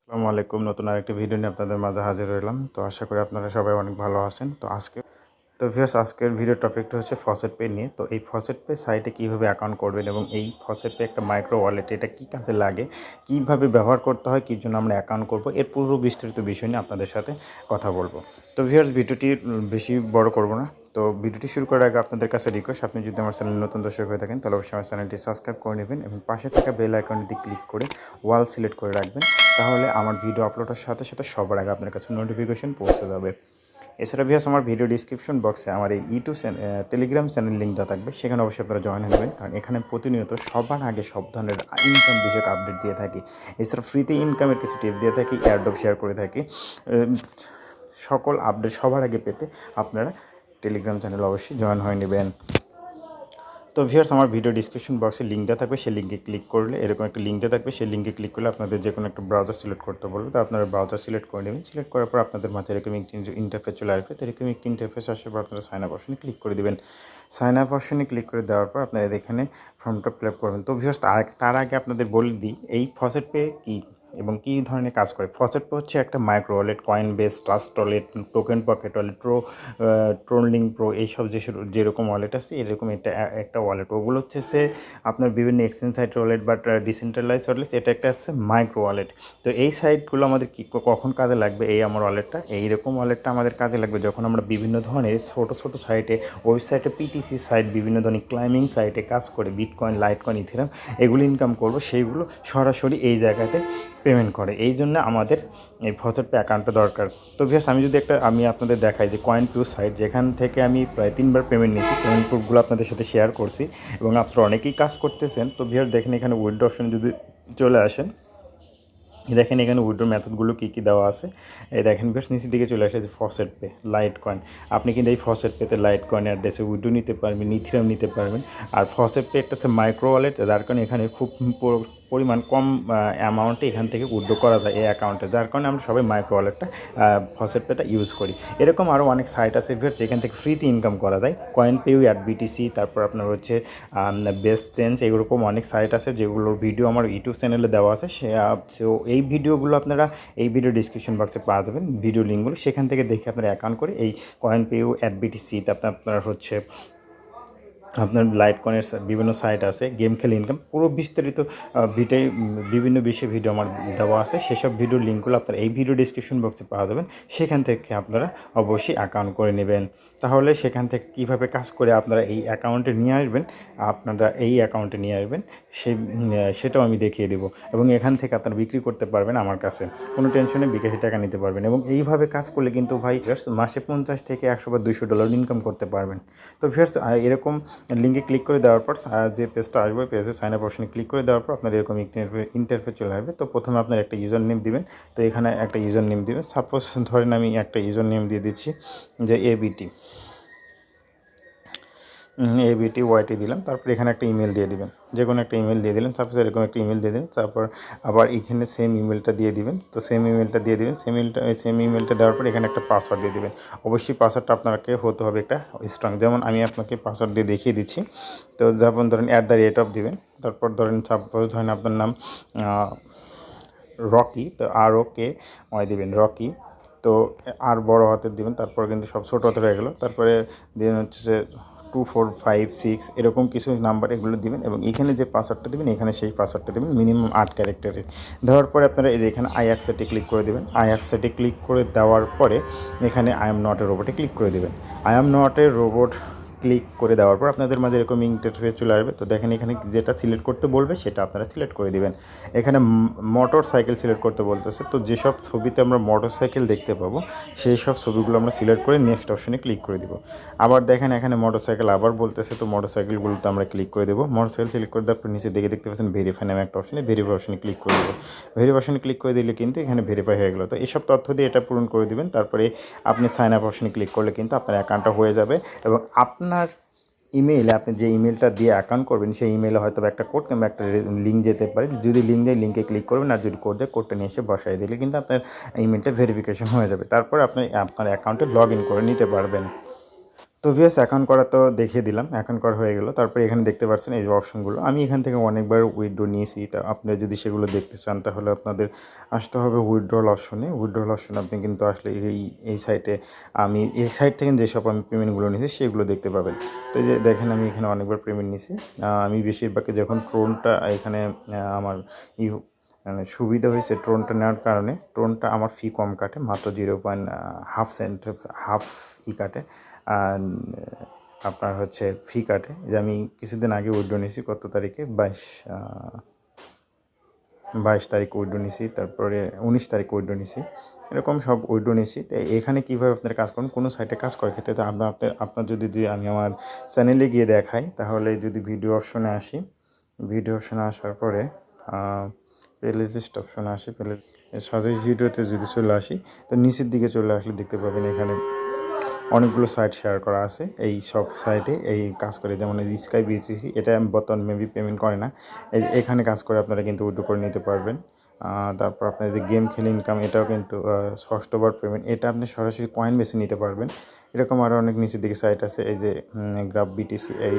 আসসালামু আলাইকুম। নতুন আরেকটি ভিডিও নিয়ে আপনাদের মাঝে হাজির হলাম। তো আশা করি আপনারা সবাই অনেক ভালো আছেন। তো ভিউয়ার্স, আজকের ভিডিও টপিকটা হচ্ছে ফসেট পে নিয়ে। তো এই ফসেট পে সাইটে কীভাবে অ্যাকাউন্ট করবেন এবং এই ফসেট পে একটা মাইক্রো ওয়ালেট, এটা কী কাজে লাগে, কীভাবে ব্যবহার করতে হয়, কী জন্য আমরা অ্যাকাউন্ট করব, এর পুরো বিস্তারিত বিষয় নিয়ে আপনাদের সাথে কথা বলবো। তো ভিউয়ার্স, ভিডিওটি বেশি বড় করব না। তো ভিডিওটি শুরু করার আগে আপনাদের কাছে রিকোয়েস্ট, আপনি যদি আমার চ্যানেল নতুন দর্শক হয়ে থাকেন তাহলে অবশ্যই আমার চ্যানেলটি সাবস্ক্রাইব করে নেবেন এবং পাশে থাকা বেল আইকনটি ক্লিক করে ওয়াল সিলেক্ট করে রাখবেন। তাহলে আমার ভিডিও আপলোডের সাথে সাথে সবার আগে আপনার কাছে নোটিফিকেশন পৌঁছে যাবে। এছাড়া ভিউয়ার্স, আমার ভিডিও ডিসক্রিপশন বক্সে আমার এই টেলিগ্রাম চ্যানেল লিঙ্ক দেওয়া থাকবে, সেখানে অবশ্যই আপনারা জয়েন হয়ে নেবেন, কারণ এখানে প্রতিনিয়ত সবার আগে সব ধরনের ইনকাম বিষয়ক আপডেট দিয়ে থাকি। এছাড়া ফ্রিতে ইনকামের কিছু টিপ দিয়ে থাকি, এয়ারড্রপ শেয়ার করে থাকি। সকল আপডেট সবার আগে পেতে আপনারা টেলিগ্রাম চ্যানেল অবশ্যই জয়েন হয়ে নেবেন। তো ভিউয়ার্স, আমার ভিডিও ডিসক্রিপশন বক্সে লিঙ্ক দেওয়া থাকবে, সেই লিঙ্কে ক্লিক করলে এরকম একটা লিঙ্ক দেওয়া থাকবে, সেই লিঙ্কে ক্লিক করলে আপনাদের যে কোনো একটা ব্রাউজার সিলেক্ট করতে বলবে। তো আপনারা ব্রাউজার সিলেক্ট করে নেবেন। সিলেক্ট করার পর আপনাদের মাঝে এরকম একটি ইন্টারফেস চলে আসবে। তো এরকম একটি ইন্টারফেস আসার পর আপনারা সাইন আপ অপশনে ক্লিক করে দেবেন। সাইন আপ অপশনে ক্লিক করে দেওয়ার পর আপনারা এখানে ফর্মটা ফিল আপ করবেন। তো ভিউয়ার্স, তার আগে আপনাদের বলে দিই এই ফসেট পে কী এবং কী ধরনের কাজ করে। ফসেট পে হচ্ছে একটা micro wallet, coin base, trust wallet, token pocket wallet, trolling pro, এইসব যেরকম ওয়ালেট আছে এরকম একটা ওয়ালেট। ওগুলো হচ্ছে আপনার বিভিন্ন এক্সচেঞ্জ সাইটের ওয়ালেট বা ডিসেন্ট্রালাইজ ওয়ালেট, এটা একটা হচ্ছে মাইক্রো ওয়ালেট। তো এই সাইটগুলো আমাদের কখন কাজে লাগবে, এই আমার ওয়ালেটটা, এইরকম ওয়ালেটটা আমাদের কাজে লাগবে যখন আমরা বিভিন্ন ধরনের ছোটো সাইটে, ওয়েবসাইটে, পিটিসি সাইট, বিভিন্ন ধরনের ক্লাইম্বিং সাইটে কাজ করে বিটকয়েন, লাইটকয়েন, ইথেরিয়াম এগুলো ইনকাম করব, সেইগুলো সরাসরি এই জায়গাতে পেমেন্ট করে। এই জন্য আমাদের এই ফসেট পে অ্যাকাউন্টটা দরকার। তো ভিউয়ার্স, আমি আপনাদের দেখাই যে কয়েন পিউ সাইট, যেখান থেকে আমি প্রায় 3বার পেমেন্ট নিয়েছি, পেমেন্ট প্রুফগুলো আপনাদের সাথে শেয়ার করছি এবং আপনারা অনেকেই কাজ করতেছেন। তো ভিউয়ার্স দেখেন, এখানে উইথড্র অপশন যদি চলে আসেন, দেখেন এখানে উইথড্র মেথডগুলো কী কী দেওয়া আছে। এই দেখেন বেশ নিচের দিকে চলে আসে যে ফসেট পে, লাইট কয়েন। আপনি কিন্তু এই ফসেট পেতে লাইট কয়েন অ্যাড্রেসে উইথড্র নিতে পারবেন, ইথেরিয়াম নিতে পারবেন। আর ফসেট পে একটা হচ্ছে মাইক্রো ওয়ালেট, যার কারণে এখানে খুব পরিমাণ কম অ্যামাউন্টে এখান থেকে উইথড্র করা যায় এই অ্যাকাউন্টে, যার কারণে আমরা সবাই মাইক্রো ওয়ালেটটা, ফসেট পেটা ইউজ করি। এরকম আরও অনেক সাইট আছে ভিউয়ার্স, যেখান থেকে ফ্রিতে ইনকাম করা যায়। কয়েন পেউ, বিটিসি, তারপর আপনার হচ্ছে বেস্ট চেঞ্জ, এরকম অনেক সাইট আছে যেগুলোর ভিডিও আমার ইউটিউব চ্যানেলে দেওয়া আছে। সো এই ভিডিওগুলো আপনারা এই ভিডিও ডিসক্রিপশন বক্সে পাওয়া যাবেন, ভিডিও লিঙ্কগুলো, সেখান থেকে দেখে আপনারা অ্যাকাউন্ট করে এই কয়েন পেউ, বিটিসি, তারপর আপনার হচ্ছে আপনার লাইট কয়েনের বিভিন্ন সাইট আছে, গেম খেলে ইনকাম, পুরো বিস্তারিত বিভিন্ন বিষয়ে ভিডিও আমার দেওয়া আছে। সেসব ভিডিওর লিঙ্কগুলো আপনারা এই ভিডিও ডিসক্রিপশন বক্সে পাওয়া যাবেন, সেখান থেকে আপনারা অবশ্যই অ্যাকাউন্ট করে নেবেন। তাহলে সেখান থেকে কীভাবে কাজ করে আপনারা এই অ্যাকাউন্টে নিয়ে আসবেন, সেটাও আমি দেখিয়ে দেবো এবং এখান থেকে আপনারা বিক্রি করতে পারবেন আমার কাছে, কোনো টেনশনে বিকাশি টাকা নিতে পারবেন। এবং এইভাবে কাজ করলে কিন্তু ভাই মাসে 50 থেকে 100 বা $200 ইনকাম করতে পারবেন। তো ভিউয়ার্স, এরকম লিঙ্কে ক্লিক করে দেওয়ার পর যে পেজটা আসবে, পেজে সাইন আপ অপশনে ক্লিক করে দেওয়ার পর আপনার এরকম ইন্টারফেস চলে আসবে। তো প্রথমে আপনার একটা ইউজার নেম দিবেন। তো এখানে একটা ইউজার নেম দিবেন, সাপোজ ধরেন আমি একটা ইউজার নেম দিয়ে দিচ্ছি যে এবিটি ওয়াইটি দিলাম। তারপর এখানে একটা ইমেল দিয়ে দিবেন, যে কোনো একটা ইমেল দিয়ে দিলেন, সাপোজ এরকম একটা ইমেল দিয়ে দিলেন। তারপর আবার এখানে সেম ইমেলটা দিয়ে দিবেন। তো সেম ইমেলটা দেওয়ার পর এখানে একটা পাসওয়ার্ড দিয়ে দিবেন। অবশ্যই পাসওয়ার্ডটা আপনাকে হতে হবে একটা স্ট্রং, যেমন আমি আপনাকে পাসওয়ার্ড দিয়ে দেখিয়ে দিচ্ছি। তো যেমন ধরেন @, দিবেন। তারপর সাপোজ ধরেন আপনার নাম রকি, তো ROKY দিবেন, রকি। তো আর বড় হাতের দিবেন, তারপর কিন্তু সব ছোটো হাতের হয়ে গেলো। তারপরে দিবেন হচ্ছে 2456 এরকম কিছু নাম্বার, এগুলো দিবেন এবং এখানে যে পাসওয়ার্ডটা দেবেন এখানে সেই পাসওয়ার্ডটা দেবেন, মিনিমাম 8 ক্যারেক্টারের। দেওয়ার পরে আপনারা এই যে এখানে আই অ্যাকসেপ্টে ক্লিক করে দেবেন। আই অ্যাকসেপ্টে ক্লিক করে দেওয়ার পরে এখানে আই এম নট এ রোবটে ক্লিক করে দেবেন। I am not a robot click করে দেওয়ার পর আপনাদের মাঝে এরকম ইন্টারফেস চলে আসবে। তো দেখেন এখানে যেটা সিলেক্ট করতে বলবে সেটা আপনারা সিলেক্ট করে দিবেন। এখানে মোটর সাইকেল সিলেক্ট করতে বলতেছে। তো যেসব ছবিতে আমরা মোটর সাইকেল দেখতে পাবো সেই সব ছবিগুলো আমরা সিলেক্ট করে নেক্সট অপশনে ক্লিক করে দিব। আবার দেখেন এখানে মোটর সাইকেল আবার বলতেছে, তো মোটর সাইকেলগুলোতে আমরা ক্লিক করে দেবো। মোটর সাইকেল সিলেক্ট করে দেওয়ার পর নিচে দেখতে পাচ্ছেন ভেরিফাই নামে একটা অপশনে, ভেরিফাই অপশনে ক্লিক করে দেবো। ভেরিফাই অপশনে ক্লিক করে দিলে কিন্তু এখানে ভেরিফাই হয়ে গেলো। তো এইসব তথ্য দিয়ে এটা পূরণ করে দিবেন। তারপরে আপনি সাইন আপ অপশনে ক্লিক করলে কিন্তু আপনার অ্যাকাউন্টটা হয়ে যাবে এবং আপনার ইমেইলে, আপনি যে ইমেলটা দিয়ে অ্যাকাউন্ট করবেন সেই ইমেলে হয়তো একটা কোড কিংবা একটা লিঙ্ক যেতে পারে। যদি লিঙ্ক দেয় লিঙ্কে ক্লিক করবেন, আর যদি কোড দেয় কোডটা নিয়ে এসে বসাই দিলে কিন্তু আপনার ইমেলটা ভেরিফিকেশন হয়ে যাবে। তারপর আপনি আপনার অ্যাকাউন্টে লগ ইন করে নিতে পারবেন। তো তো ভিউয়ার্স অ্যাকাউন্ট করা তো দেখিয়ে দিলাম, অ্যাকাউন্ট করা হয়ে গেল। তারপরে এখানে দেখতে পাচ্ছেন এই যে অপশনগুলো, আমি এখান থেকে অনেকবার উইথড্র নিয়েছি। তা আপনারা যদি সেগুলো দেখতে চান তাহলে আপনাদের আসতে হবে উইথড্রল অপশনে। উইথড্রল অপশনে আপনি কিন্তু আসলে এই সাইটে আমি এই সাইট থেকে যেসব আমি পেমেন্টগুলো নিয়েছি সেগুলো দেখতে পাবেন। তো এই যে দেখেন আমি এখানে অনেকবার পেমেন্ট নিয়েছি। আমি বেশিরভাগই যখন ট্রোনটা এখানে আমার মানে সুবিধা হয়েছে ট্রোনটা নেওয়ার কারণে। ট্রোনটা আমার ফি কম কাটে, মাত্র 0.5 সেন্ট হাফ কাটে। আর আপনার হচ্ছে ফি কাটে। যে আমি কিছুদিন আগে উইথড্র নিয়েছি, কত তারিখে 22 তারিখ উইথড্র নিয়েছি, তারপরে 19 তারিখ উইথড্র নিয়েছি, এরকম সব উইথড্র নিয়েছি। তো এখানে কীভাবে আপনার কাজ করুন, কোনো সাইটে কাজ করার ক্ষেত্রে তো আপনার যদি আমি আমার চ্যানেলে গিয়ে দেখাই, তাহলে যদি ভিডিও অপশনে আসি, ভিডিও অপশনে আসার পরে প্লেলিস্ট অপশনে আসি, সাজেস্ট ভিডিওতে যদি চলে আসি, তো নিচের দিকে চলে আসলে দেখতে পাবেন এখানে অনেকগুলো সাইট শেয়ার করা আছে। এই সব সাইটে এই কাজ করে, যেমন এই স্কাই বিটিসি, এটা বর্তমান মেবি পেমেন্ট করে না, এখানে কাজ করে আপনারা কিন্তু উইথড্র করে নিতে পারবেন। তারপর আপনার যে গেম খেলে ইনকাম, এটাও কিন্তু ষষ্ঠবার পেমেন্ট, এটা আপনি সরাসরি কয়েন বেছে নিতে পারবেন। এরকম আরও অনেক নিচের দিকে সাইট আছে। এই যে গ্রাফ বিটিসি, এই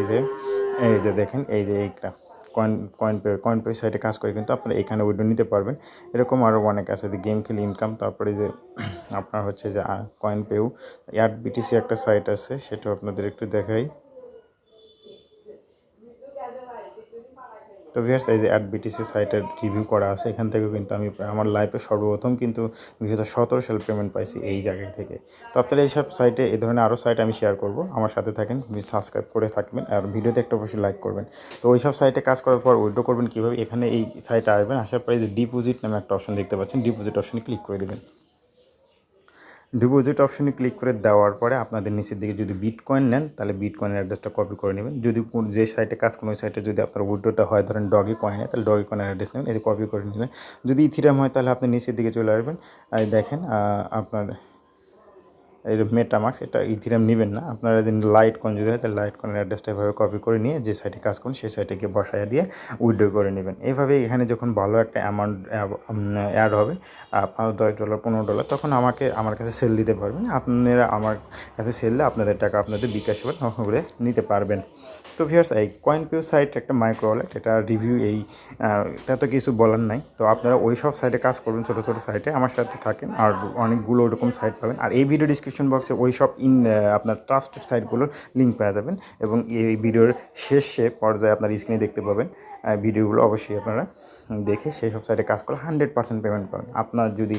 যে দেখেন, এই যে এই গ্রাফ কয়েন পে সাইটে কাজ করে কিন্তু আপনারা এখানে উইথড্র নিতে পারবেন। এরকম আরও অনেক আছে, যে গেম খেলে ইনকাম, তারপরে যে আপনার হচ্ছে যে কয়েন পেও, অ্যাড বিটিসি একটা সাইট আছে, সেটাও আপনাদের একটু দেখাই। তো ভিউয়ার্স এই যে অ্যাড বিটিসি সাইটের রিভিউ করা আছে, এখান থেকে কিন্তু আমি আমার লাইফে সর্বপ্রথম কিন্তু 2017 সালে পেমেন্ট পাইছি এই জায়গায় থেকে। তো আপনারা এইসব সাইটে, এই ধরনের আরও সাইট আমি শেয়ার করব, আমার সাথে থাকেন, সাবস্ক্রাইব করে থাকবেন, আর ভিডিওতে একটা অবশ্যই লাইক করবেন। তো ওই সব সাইটে কাজ করার পর উইথড্র করবেন কীভাবে, এখানে এই সাইটে আসবেন, আসার পরে যে ডিপোজিট নামে একটা অপশন দেখতে পাচ্ছেন, ডিপোজিট অপশনে ক্লিক করে দেবেন। ডিপোজিট অপশনে ক্লিক করে দেওয়ার পরে আপনাদের নিচের দিকে যদি বিটকয়েন নেন, তাহলে বিটকয়েনের অ্যাড্রেসটা কপি করে নেবেন। যদি যে সাইটে কাজ করেন ওই সাইটে যদি আপনার উইথড্রটা হয় ধরেন ডগি কয়েনে, তাহলে ডগি কয়েনের অ্যাড্রেস নেবেন, এটি কপি করে নিলেন। যদি ইথিরিয়াম হয় তাহলে আপনি নিচের দিকে চলে আসবেন, আর দেখেন আপনার এই মেটামাস্ক, এটা ইথিরিয়াম নেবেন না, আপনারা যদি লাইট কয়েন যদি হয় তাহলে লাইট কয়েনের অ্যাড্রেসটা এভাবে কপি করে নিয়ে যে সাইটে কাজ করুন সেই সাইটে গিয়ে বসায় দিয়ে উইথড্র করে নেবেন। এইভাবে এখানে যখন ভালো একটা অ্যামাউন্ট অ্যাড হবে, $5 $15, তখন আমার কাছে সেল দিতে পারবেন। আপনারা আমার কাছে সেল দিয়ে আপনাদের টাকা আপনাদের বিকাশ হবে করে নিতে পারবেন। তো ভিউয়ার্স এই কয়েন পেও সাইট একটা মাইক্রো ওয়ালেট, এটা রিভিউ এটা তো কিছু বলার নাই। তো আপনারা ওই সব সাইটে কাজ করবেন, ছোটো ছোটো সাইটে আমার সাথে থাকেন, আর অনেকগুলো ওরকম সাইট পাবেন। আর এই ভিডিও ডিসক্রিপশন বক্সে ওই সব আপনার ট্রাস্টেড সাইটগুলোর লিঙ্ক পেয়ে যাবেন, এবং এই ভিডিওর শেষে পর্যায়ে আপনার স্ক্রিনে দেখতে পাবেন ভিডিওগুলো, অবশ্যই আপনারা দেখে সেই সব সাইটে কাজ করলে 100% পেমেন্ট পাবেন। আপনার যদি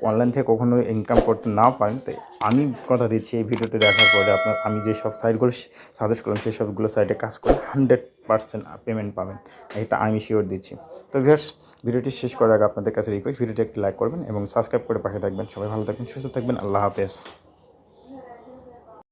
অনলাইন থেকে কখনো ইনকাম করতে নাও পারেন, তাই আমি কথা দিচ্ছি এই ভিডিওটি দেখার পরে আমি যে সব সাইটগুলো সাজেস্ট করলাম সেই সবগুলো সাইটে কাজ করে 100% পেমেন্ট পাবেন, এটা আমি শিওর দিচ্ছি। তো ভিউয়ার্স ভিডিওটি শেষ করার আগে আপনাদের কাছে রিকোয়েস্ট, ভিডিওটি একটি লাইক করবেন এবং সাবস্ক্রাইব করে পাশে থাকবেন। সবাই ভালো থাকবেন, সুস্থ থাকবেন, আল্লাহ হাফেজ।